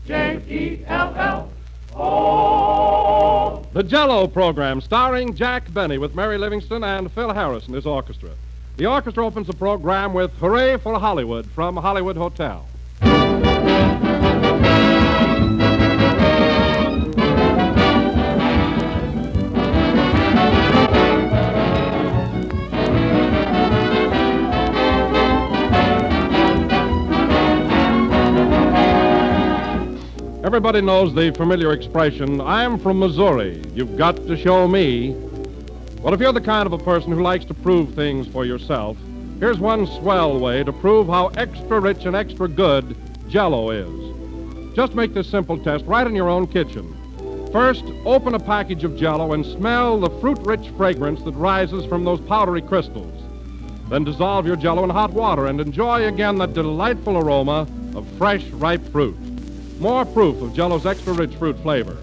Jello. The Jello Program, starring Jack Benny with Mary Livingston and Phil Harris and his orchestra. The orchestra opens the program with Hooray for Hollywood from Hollywood Hotel. Everybody knows the familiar expression, I'm from Missouri, you've got to show me. Well, if you're the kind of a person who likes to prove things for yourself, here's one swell way to prove how extra rich and extra good Jello is. Just make this simple test right in your own kitchen. First, open a package of Jello and smell the fruit-rich fragrance that rises from those powdery crystals. Then dissolve your Jello in hot water and enjoy again that delightful aroma of fresh, ripe fruit. More proof of Jello's extra-rich fruit flavor.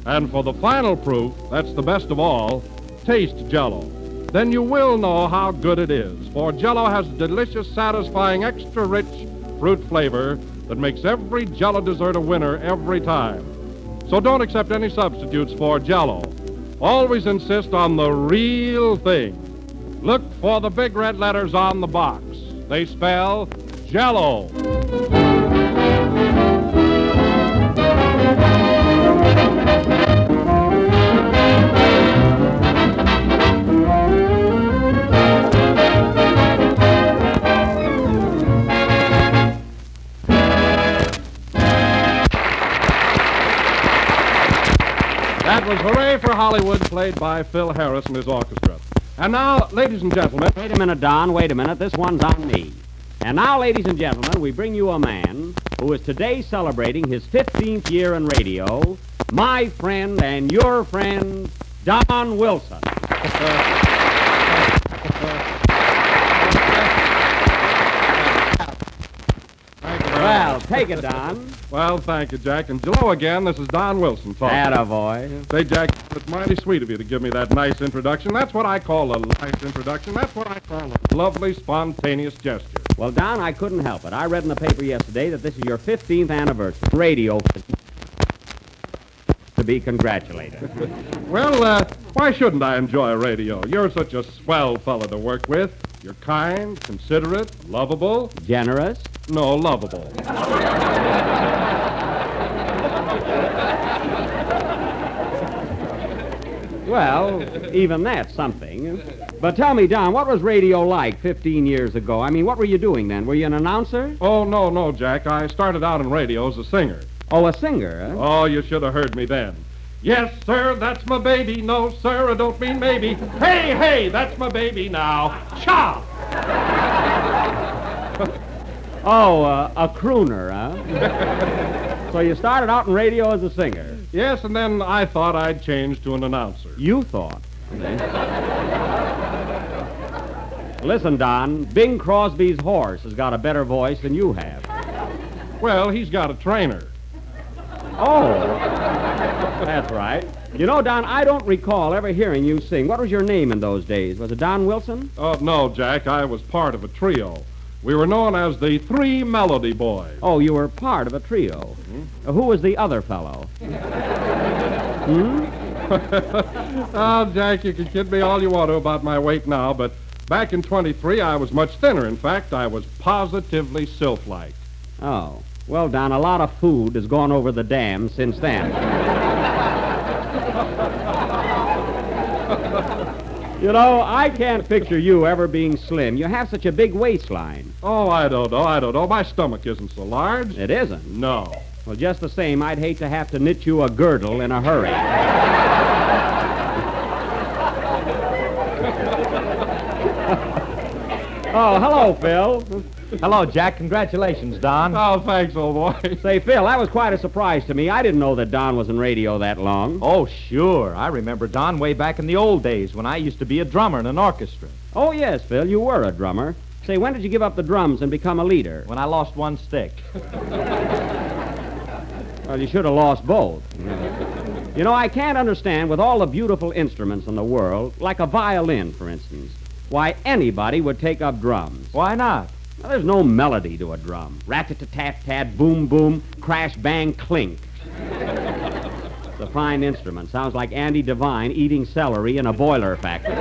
And for the final proof, that's the best of all, taste Jello. Then you will know how good it is, for Jello has delicious, satisfying, extra-rich fruit flavor that makes every Jello dessert a winner every time. So don't accept any substitutes for Jello. Always insist on the real thing. Look for the big red letters on the box. They spell Jello. That was Hooray for Hollywood, played by Phil Harris and his orchestra. And now, ladies and gentlemen... Wait a minute, Don, wait a minute. This one's on me. And now, ladies and gentlemen, we bring you a man who is today celebrating his 15th year in radio, my friend and your friend, Don Wilson. Well, take it, Don. Well, thank you, Jack. And hello again, this is Don Wilson talking. Attaboy. Say, Jack, it's mighty sweet of you to give me that nice introduction. That's what I call a nice introduction. That's what I call a lovely, spontaneous gesture. Well, Don, I couldn't help it. I read in the paper yesterday that this is your 15th anniversary. Radio to be congratulated. Well, why shouldn't I enjoy radio? You're such a swell fellow to work with. You're kind, considerate, lovable. Generous? No, lovable. Well, even that's something. But tell me, Don, what was radio like 15 years ago? I mean, what were you doing then? Were you an announcer? Oh, no, Jack. I started out in radio as a singer. Oh, a singer, huh? Oh, you should have heard me then. Yes, sir, that's my baby. No, sir, I don't mean maybe. Hey, that's my baby now. Cha! Oh, a crooner, huh? So you started out in radio as a singer? Yes, and then I thought I'd change to an announcer. You thought? Listen, Don, Bing Crosby's horse has got a better voice than you have. Well, he's got a trainer. Oh, that's right. You know, Don, I don't recall ever hearing you sing. What was your name in those days? Was it Don Wilson? Oh, no, Jack. I was part of a trio. We were known as the Three Melody Boys. Oh, you were part of a trio. Mm-hmm. Who was the other fellow? Oh, Jack, you can kid me all you want to about my weight now, but back in 23, I was much thinner. In fact, I was positively sylph-like. Oh. Well, Don, a lot of food has gone over the dam since then. You know, I can't picture you ever being slim. You have such a big waistline. Oh, I don't know. My stomach isn't so large. It isn't? No. Well, just the same, I'd hate to have to knit you a girdle in a hurry. Oh, hello, Phil. Hello, Jack. Congratulations, Don. Oh, thanks, old boy. Say, Phil, that was quite a surprise to me. I didn't know that Don was in radio that long. Oh, sure. I remember Don way back in the old days when I used to be a drummer in an orchestra. Oh, yes, Phil, you were a drummer. Say, when did you give up the drums and become a leader? When I lost one stick. Well, you should have lost both. You know, I can't understand, with all the beautiful instruments in the world, like a violin, for instance, why anybody would take up drums. Why not? Well, there's no melody to a drum. Rat-tat-tat-tat, boom-boom, crash-bang-clink. It's a fine instrument. Sounds like Andy Devine eating celery in a boiler factory.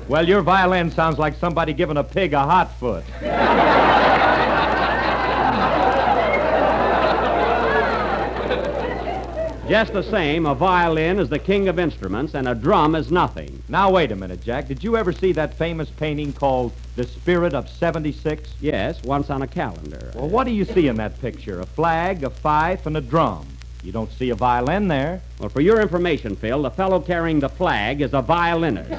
Well, your violin sounds like somebody giving a pig a hot foot. Just the same, a violin is the king of instruments, and a drum is nothing. Now, wait a minute, Jack. Did you ever see that famous painting called The Spirit of 76? Yes, once on a calendar. Well, what do you see in that picture? A flag, a fife, and a drum. You don't see a violin there. Well, for your information, Phil, the fellow carrying the flag is a violinist.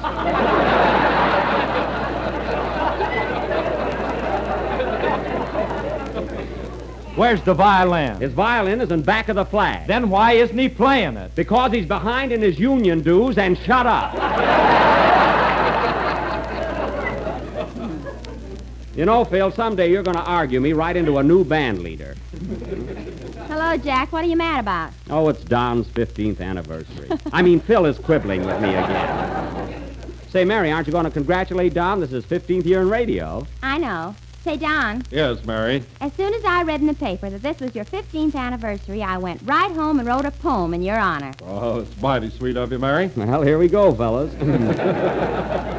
Where's the violin? His violin is in back of the flag. Then why isn't he playing it? Because he's behind in his union dues, and shut up. You know, Phil, someday you're going to argue me right into a new band leader. Hello, Jack. What are you mad about? Oh, it's Don's 15th anniversary. I mean, Phil is quibbling with me again. Say, Mary, aren't you going to congratulate Don? This is his 15th year in radio. I know. Say, Don, Yes, Mary. as soon as I read in the paper that this was your 15th anniversary, I went right home and wrote a poem in your honor. Oh, it's mighty sweet of you, Mary. Well, here we go, fellas.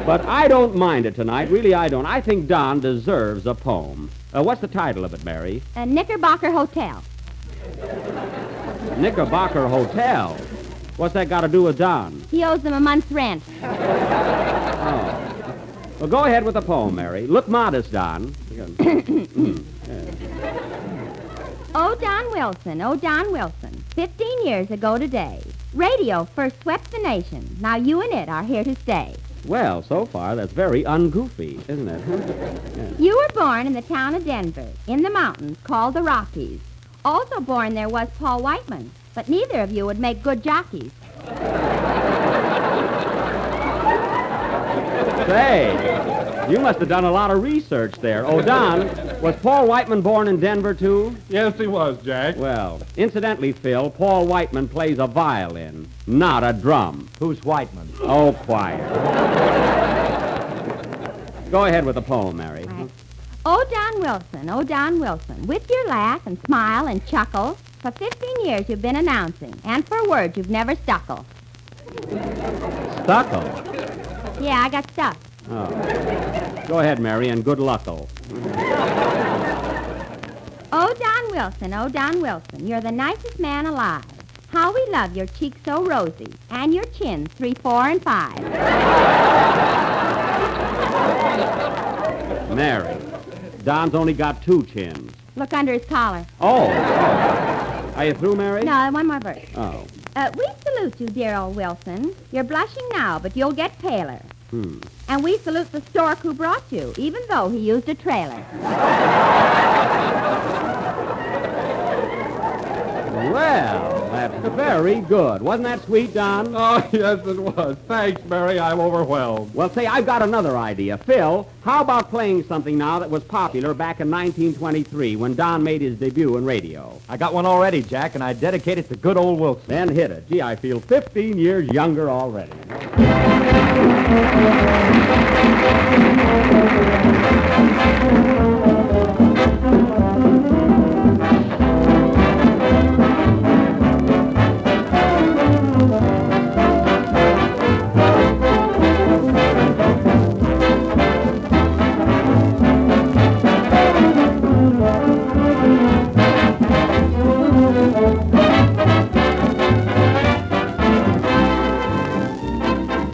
But I don't mind it tonight. Really, I don't. I think Don deserves a poem. What's the title of it, Mary? Knickerbocker Hotel. Knickerbocker Hotel. What's that got to do with Don? He owes them a month's rent. Oh. Well, go ahead with the poem, Mary. Look modest, Don. Oh, Don Wilson, oh, Don Wilson. 15 years ago today, radio first swept the nation. Now you and it are here to stay. Well, so far, that's very ungoofy, isn't it? Yeah. You were born in the town of Denver, in the mountains called the Rockies. Also born there was Paul Whiteman, but neither of you would make good jockeys. Say, you must have done a lot of research there. Oh, Don, was Paul Whiteman born in Denver, too? Yes, he was, Jack. Well, incidentally, Phil, Paul Whiteman plays a violin, not a drum. Who's Whiteman? Oh, quiet. Go ahead with the poem, Mary. Right. Oh, Don Wilson, with your laugh and smile and chuckle, for 15 years you've been announcing, and for words you've never stuckle. Stucco. Yeah, I got stuck. Oh. Go ahead, Mary, and good luck'll. Oh, Don Wilson, you're the nicest man alive. How we love your cheeks so rosy, and your chins 3, 4, and 5. Mary, Don's only got 2 chins. Look under his collar. Oh. Are you through, Mary? No, one more verse. Oh. We salute you, dear old Wilson. You're blushing now, but you'll get paler. And we salute the stork who brought you, even though he used a trailer. Well, that's very good. Wasn't that sweet, Don? Oh, yes, it was. Thanks, Mary. I'm overwhelmed. Well, say, I've got another idea. Phil, how about playing something now that was popular back in 1923 when Don made his debut in radio? I got one already, Jack, and I dedicate it to good old Wilson. Then hit it. Gee, I feel 15 years younger already.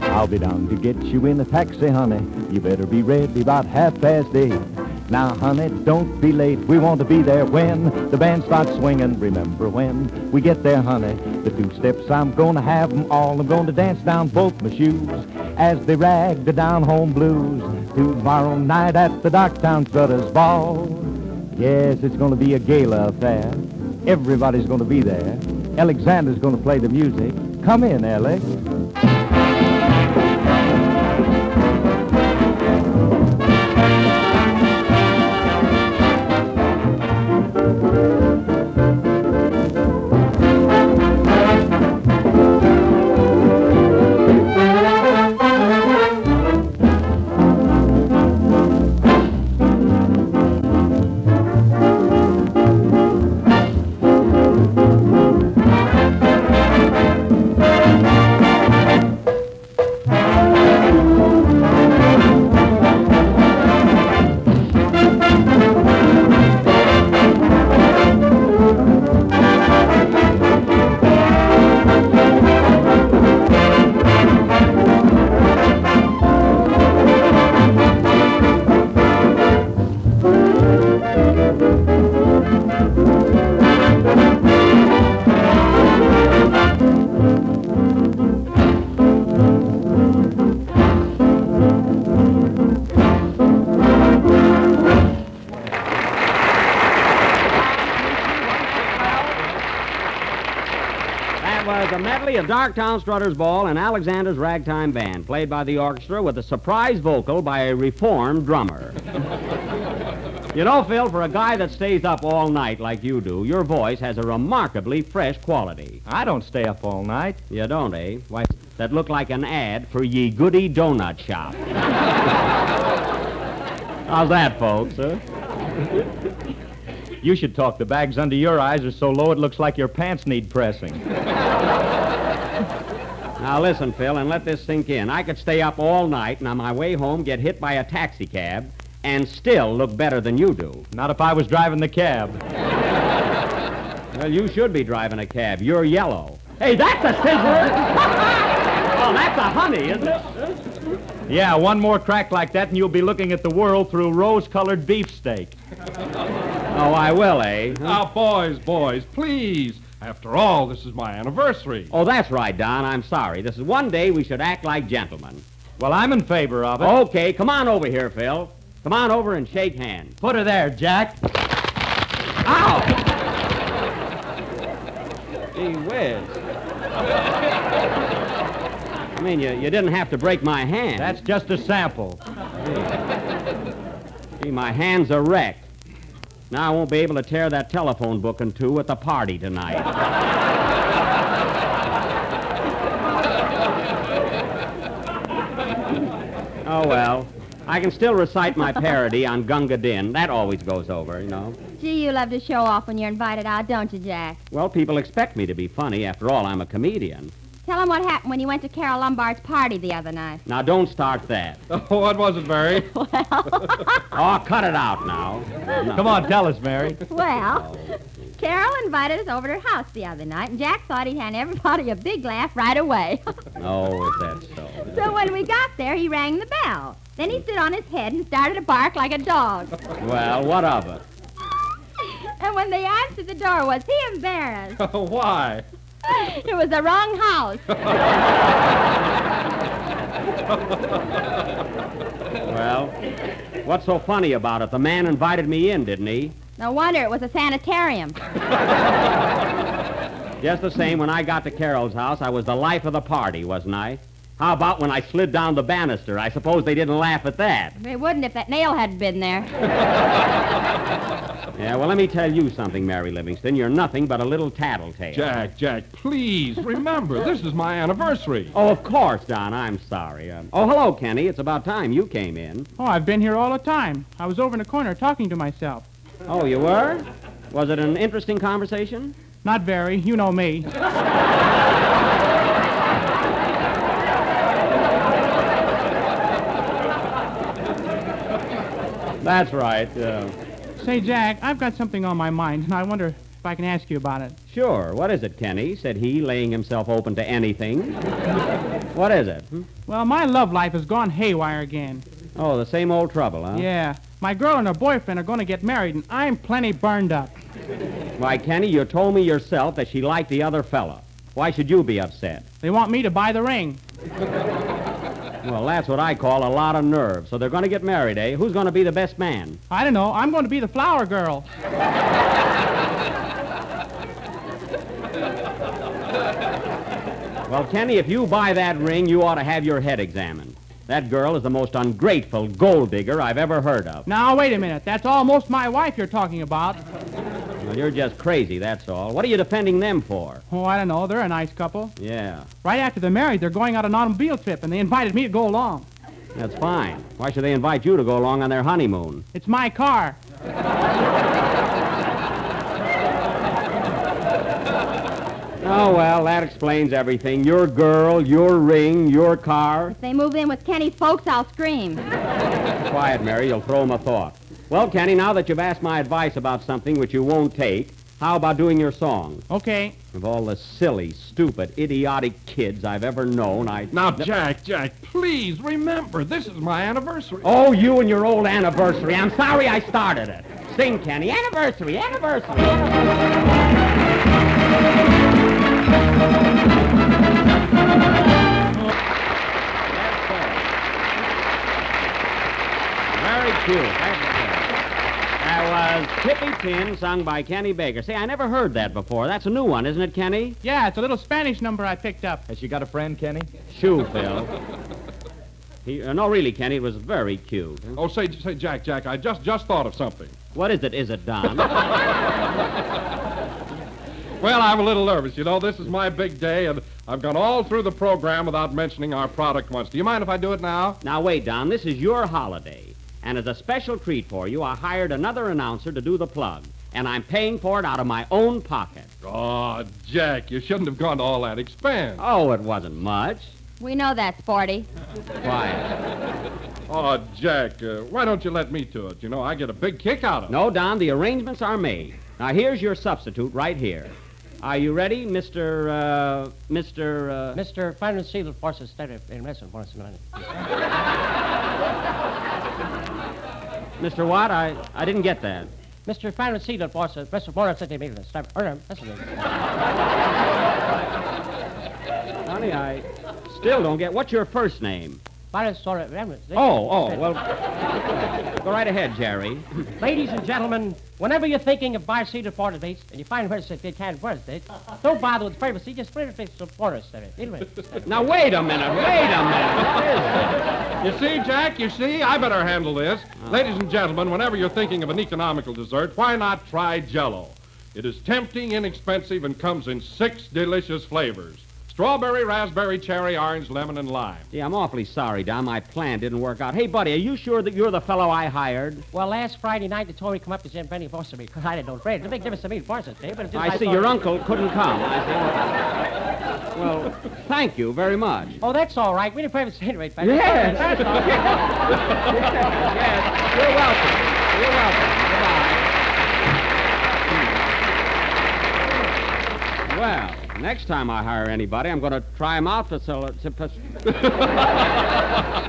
I'll be down to get you in a taxi, honey. You better be ready about 8:30. Now, honey, don't be late. We want to be there when the band starts swinging. Remember when we get there, honey. The 2 steps, I'm going to have them all. I'm going to dance down both my shoes as they rag the down-home blues. Tomorrow night at the Docktown Strutters Ball. Yes, it's going to be a gala affair. Everybody's going to be there. Alexander's going to play the music. Come in, Alex. a medley of Darktown Strutters Ball and Alexander's Ragtime Band, played by the orchestra with a surprise vocal by a reformed drummer. You know, Phil, for a guy that stays up all night like you do, your voice has a remarkably fresh quality. I don't stay up all night. You don't, eh? Why, that looked like an ad for Ye Goody Donut Shop. How's that, folks, huh? You should talk. The bags under your eyes are so low it looks like your pants need pressing. Now listen, Phil, and let this sink in. I could stay up all night and on my way home get hit by a taxi cab and still look better than you do. Not if I was driving the cab. Well, you should be driving a cab. You're yellow. Hey, that's a scissor! Oh, that's a honey, isn't it? Yeah, one more crack like that and you'll be looking at the world through rose-colored beefsteak. Oh, I will, eh? Now, boys, please. After all, this is my anniversary. Oh, that's right, Don. I'm sorry. This is one day we should act like gentlemen. Well, I'm in favor of it. Okay, come on over here, Phil. Come on over and shake hands. Put her there, Jack. Ow! Gee whiz. I mean, you didn't have to break my hand. That's just a sample. Gee, my hands are wrecked. Now I won't be able to tear that telephone book in two at the party tonight. Oh, well. I can still recite my parody on Gunga Din. That always goes over, you know. Gee, you love to show off when you're invited out, don't you, Jack? Well, people expect me to be funny. After all, I'm a comedian. Tell them what happened when you went to Carol Lombard's party the other night. Now, don't start that. Oh, what was it, Mary? Oh, cut it out now. No. Come on, tell us, Mary. Well, Carol invited us over to her house the other night, and Jack thought he'd hand everybody a big laugh right away. Oh, is that so? So when we got there, he rang the bell. Then he stood on his head and started to bark like a dog. Well, what of it? And when they answered the door, was he embarrassed? Why? It was the wrong house. Well, what's so funny about it? The man invited me in, didn't he? No wonder it was a sanitarium. Just the same, when I got to Carol's house, I was the life of the party, wasn't I? How about when I slid down the banister? I suppose they didn't laugh at that. They wouldn't if that nail hadn't been there. Yeah, well, let me tell you something, Mary Livingston. You're nothing but a little tattletale. Jack, please, remember, this is my anniversary. Oh, of course, Don. I'm sorry. Oh, hello, Kenny. It's about time you came in. Oh, I've been here all the time. I was over in the corner talking to myself. Oh, you were? Was it an interesting conversation? Not very. You know me. That's right. Say, Jack, I've got something on my mind, and I wonder if I can ask you about it. Sure. What is it, Kenny? Said he, laying himself open to anything. What is it? Well, my love life has gone haywire again. Oh, the same old trouble, huh? Yeah. My girl and her boyfriend are going to get married, and I'm plenty burned up. Why, Kenny, you told me yourself that she liked the other fella. Why should you be upset? They want me to buy the ring. Well, that's what I call a lot of nerve. So they're going to get married, eh? Who's going to be the best man? I don't know. I'm going to be the flower girl. Well, Kenny, if you buy that ring, you ought to have your head examined. That girl is the most ungrateful gold digger I've ever heard of. Now, wait a minute. That's almost my wife you're talking about. Well, you're just crazy, that's all. What are you defending them for? Oh, I don't know. They're a nice couple. Yeah, Right after they're married, they're going on an automobile trip, and they invited me to go along. that's fine. Why should they invite you to go along on their honeymoon? It's my car. Oh, well, that explains everything. Your girl, your ring, your car. If they move in with Kenny's folks, I'll scream. Quiet, Mary. You'll throw him a thought. Well, Kenny, now that you've asked my advice about something which you won't take, how about doing your song? Okay. Of all the silly, stupid, idiotic kids I've ever known, Now, Jack, please, remember, this is my anniversary. Oh, you and your old anniversary. I'm sorry I started it. Sing, Kenny. Anniversary, anniversary, anniversary. Very cute. was Tippy Tin, sung by Kenny Baker. Say, I never heard that before. That's a new one, isn't it, Kenny? Yeah, it's a little Spanish number I picked up. Has she got a friend, Kenny? Shoo, Phil. No, really, Kenny, it was very cute. Oh, say, Jack, I just thought of something. What is it? Is it Don? Well, I'm a little nervous. You know, this is my big day, and I've gone all through the program without mentioning our product once. Do you mind if I do it now? Now, wait, Don. This is your holiday. And as a special treat for you, I hired another announcer to do the plug. And I'm paying for it out of my own pocket. Oh, Jack, you shouldn't have gone to all that expense. Oh, it wasn't much. We know that, Sporty. Why? Oh, Jack, why don't you let me do it? You know, I get a big kick out of it. No, Don, the arrangements are made. Now, here's your substitute right here. Are you ready, Mr. Mr. Final Seal Forces Steady in Wrestling for us tonight. Mr. What? I didn't get that. Mr. Final Seal Forces Wrestling for us City Meeting. Honey, I still don't get. What's your first name? Oh, well, go right ahead, Jerry. Ladies and gentlemen, whenever you're thinking of bar-seated porter dates and you find where they can't afford it, don't bother with privacy, just put it some porter anyway. Now, wait a minute. What is You see, Jack, I better handle this. Ladies and gentlemen, whenever you're thinking of an economical dessert, why not try Jello? It is tempting, inexpensive, and comes in 6 delicious flavors. Strawberry, raspberry, cherry, orange, lemon, and lime. Yeah, I'm awfully sorry, Don. My plan didn't work out. Hey, buddy, are you sure that you're the fellow I hired? Well, last Friday night, they told me to come up to Jim Benny Boston because I didn't know trade. It's a big difference to me, Boston, but it's just I see your uncle couldn't come. I see. Well, thank you very much. Oh, that's all right. We didn't privacy anyway. Yes. Yes. You're welcome. You're welcome. Goodbye. Well, next time I hire anybody, I'm going to try them out to sell it.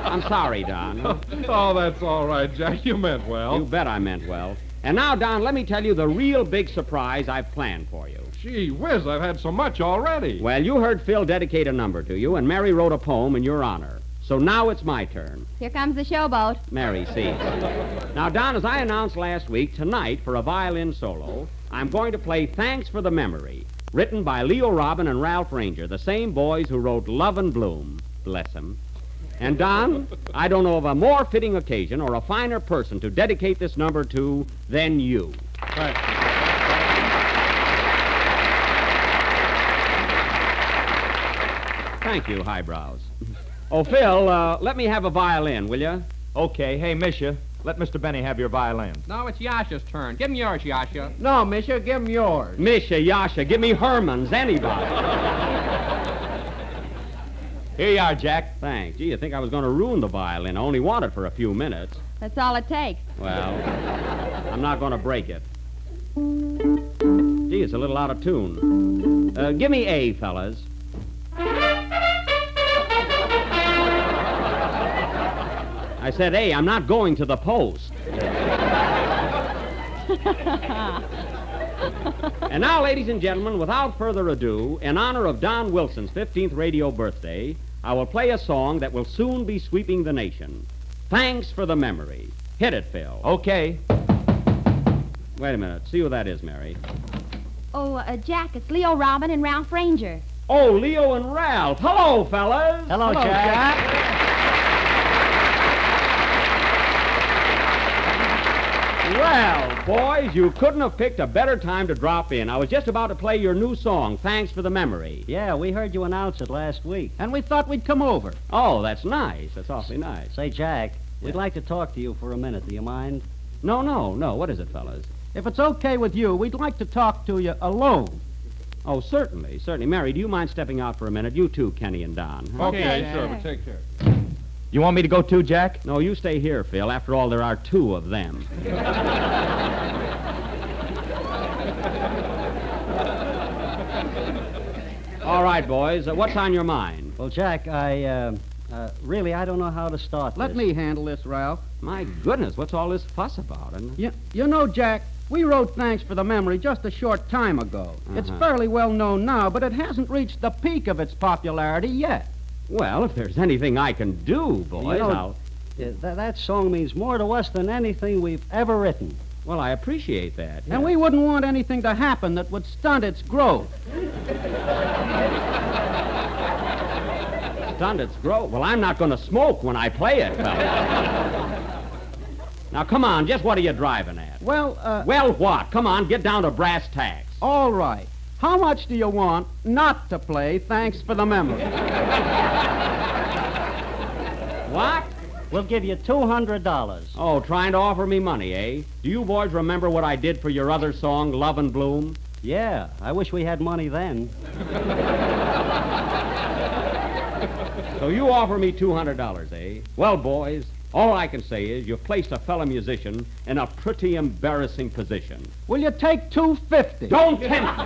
I'm sorry, Don. Oh, that's all right, Jack. You meant well. You bet I meant well. And now, Don, let me tell you the real big surprise I've planned for you. Gee whiz, I've had so much already. Well, you heard Phil dedicate a number to you, and Mary wrote a poem in your honor. So now it's my turn. Here comes the showboat. Mary, see. Now, Don, as I announced last week, tonight, for a violin solo, I'm going to play Thanks for the Memory, written by Leo Robin and Ralph Ranger, the same boys who wrote Love and Bloom. Bless them. And, Don, I don't know of a more fitting occasion or a finer person to dedicate this number to than you. Thanks. Thank you, highbrows. Oh, Phil, let me have a violin, will you? Okay. Hey, Misha, let Mr. Benny have your violin. Now it's Yasha's turn. Give him yours, Yasha. No, Misha, give him yours. Misha, Yasha, give me Herman's, anybody. Here you are, Jack. Thanks. Gee, you think I was going to ruin the violin. I only want it for a few minutes. That's all it takes. Well, I'm not going to break it. Gee, it's a little out of tune. Give me A, fellas. I said, hey, I'm not going to the post. And now, ladies and gentlemen, without further ado, in honor of Don Wilson's 15th radio birthday, I will play a song that will soon be sweeping the nation. Thanks for the Memory. Hit it, Phil. Okay. Wait a minute. See who that is, Mary. Oh, Jack, it's Leo Robin and Ralph Ranger. Oh, Leo and Ralph. Hello, fellas. Hello, Jack. Well, boys, you couldn't have picked a better time to drop in. I was just about to play your new song, Thanks for the Memory. Yeah, we heard you announce it last week. And we thought we'd come over. Oh, that's nice. That's awfully nice. Say, Jack, we'd like to talk to you for a minute. Do you mind? No. What is it, fellas? If it's okay with you, we'd like to talk to you alone. Oh, certainly. Mary, do you mind stepping out for a minute? You too, Kenny and Don. Huh? Okay, sure, but take care. You want me to go too, Jack? No, you stay here, Phil. After all, there are 2 of them. All right, boys. What's on your mind? Well, Jack, I don't know how to start Let me handle this, Ralph. My goodness, what's all this fuss about? You know, Jack, we wrote Thanks for the Memory just a short time ago. It's fairly well known now, but it hasn't reached the peak of its popularity yet. Well, if there's anything I can do, boys, that song means more to us than anything we've ever written. Well, I appreciate that. And we wouldn't want anything to happen that would stunt its growth. Stunt its growth. Well, I'm not going to smoke when I play it, fella. Now, come on, just what are you driving at? Well, Well, what? Come on, get down to brass tacks. all right. How much do you want not to play Thanks for the Memory? What? We'll give you $200. Oh, trying to offer me money, eh? Do you boys remember what I did for your other song, Love and Bloom? Yeah, I wish we had money then. So you offer me $200, eh? Well, boys, all I can say is you've placed a fellow musician in a pretty embarrassing position. Will you take $250? Don't tempt me!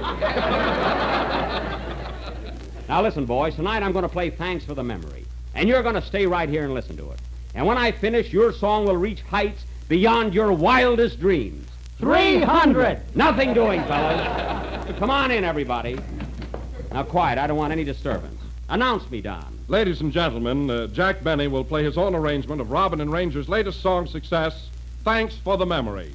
Now listen, boys, tonight I'm going to play Thanks for the Memory. And you're going to stay right here and listen to it. And when I finish, your song will reach heights beyond your wildest dreams. 300! Nothing doing, fellas. Come on in, everybody. Now, quiet. I don't want any disturbance. Announce me, Don. Ladies and gentlemen, Jack Benny will play his own arrangement of Robin and Ranger's latest song success, Thanks for the Memory.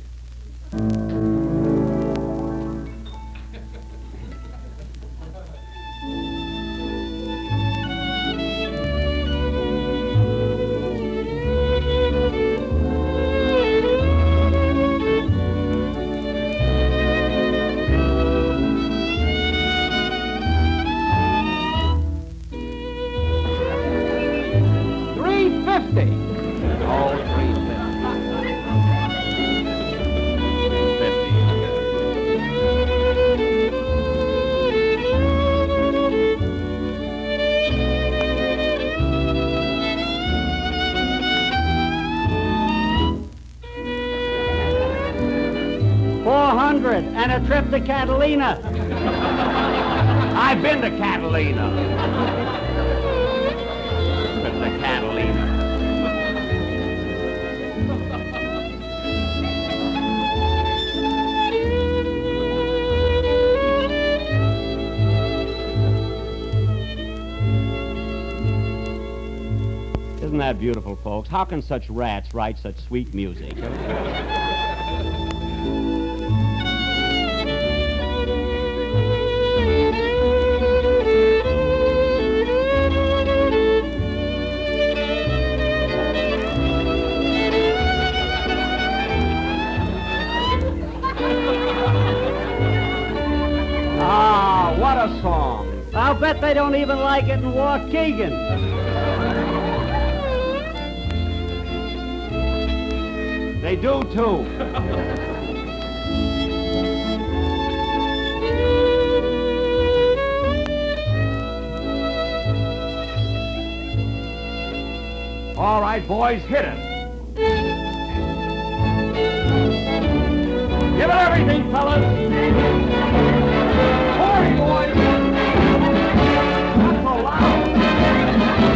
Oh, 400 and a trip to Catalina. I've been to Catalina. Trip to Catalina. Isn't that beautiful, folks? How can such rats write such sweet music? Ah, what a song. I'll bet they don't even like it in Waukegan. They do, too. All right, boys, hit it. Give it everything, fellas. Hurry, boys. Not so loud.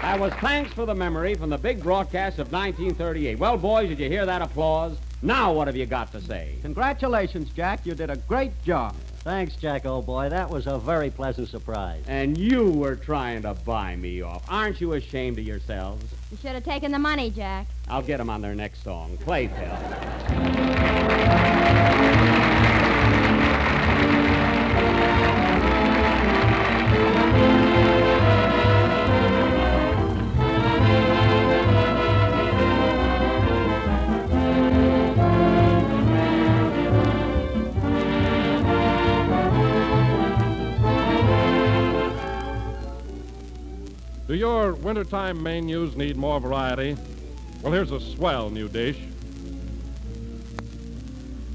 That was Thanks for the Memory from the big broadcast of 1938. Well, boys, did you hear that applause? Now what have you got to say? Congratulations, Jack. You did a great job. Thanks, Jack, old boy. That was a very pleasant surprise. And you were trying to buy me off. Aren't you ashamed of yourselves? You should have taken the money, Jack. I'll get them on their next song. Play, Phil. Do your wintertime menus need more variety? Well, here's a swell new dish.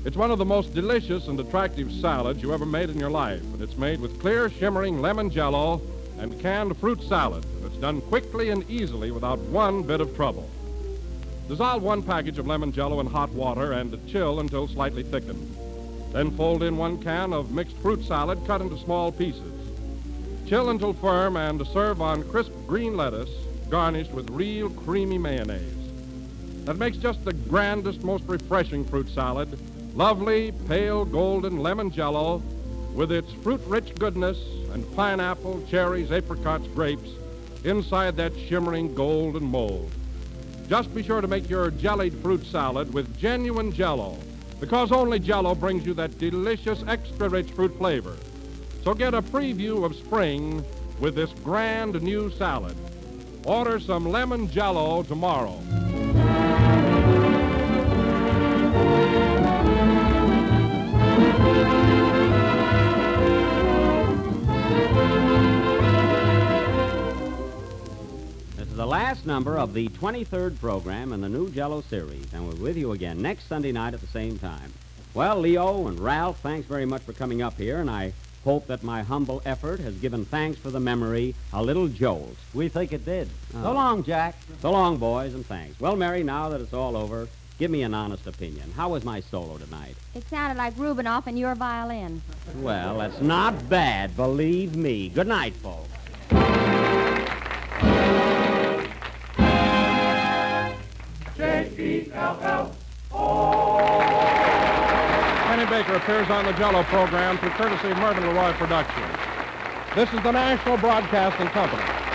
It's one of the most delicious and attractive salads you ever made in your life, and it's made with clear, shimmering lemon Jello and canned fruit salad, and it's done quickly and easily without one bit of trouble. Dissolve 1 package of lemon Jello in hot water and chill until slightly thickened. Then fold in 1 can of mixed fruit salad cut into small pieces. Chill until firm and serve on crisp green lettuce garnished with real creamy mayonnaise. That makes just the grandest, most refreshing fruit salad. Lovely, pale, golden lemon Jello with its fruit-rich goodness and pineapple, cherries, apricots, grapes inside that shimmering golden mold. Just be sure to make your jellied fruit salad with genuine Jello, because only Jello brings you that delicious, extra-rich fruit flavor. So get a preview of spring with this grand new salad. Order some lemon Jello tomorrow. This is the last number of the 23rd program in the new Jello series, and we're with you again next Sunday night at the same time. Well, Leo and Ralph, thanks very much for coming up here, and I hope that my humble effort has given Thanks for the Memory a little jolt. We think it did. So long, Jack. So long, boys, and thanks. Well, Mary, now that it's all over, give me an honest opinion. How was my solo tonight? It sounded like Rubinoff and your violin. Well, that's not bad, believe me. Good night, folks. Kenny Baker appears on the Jello program through courtesy of Mervyn LeRoy Productions. This is the National Broadcasting Company.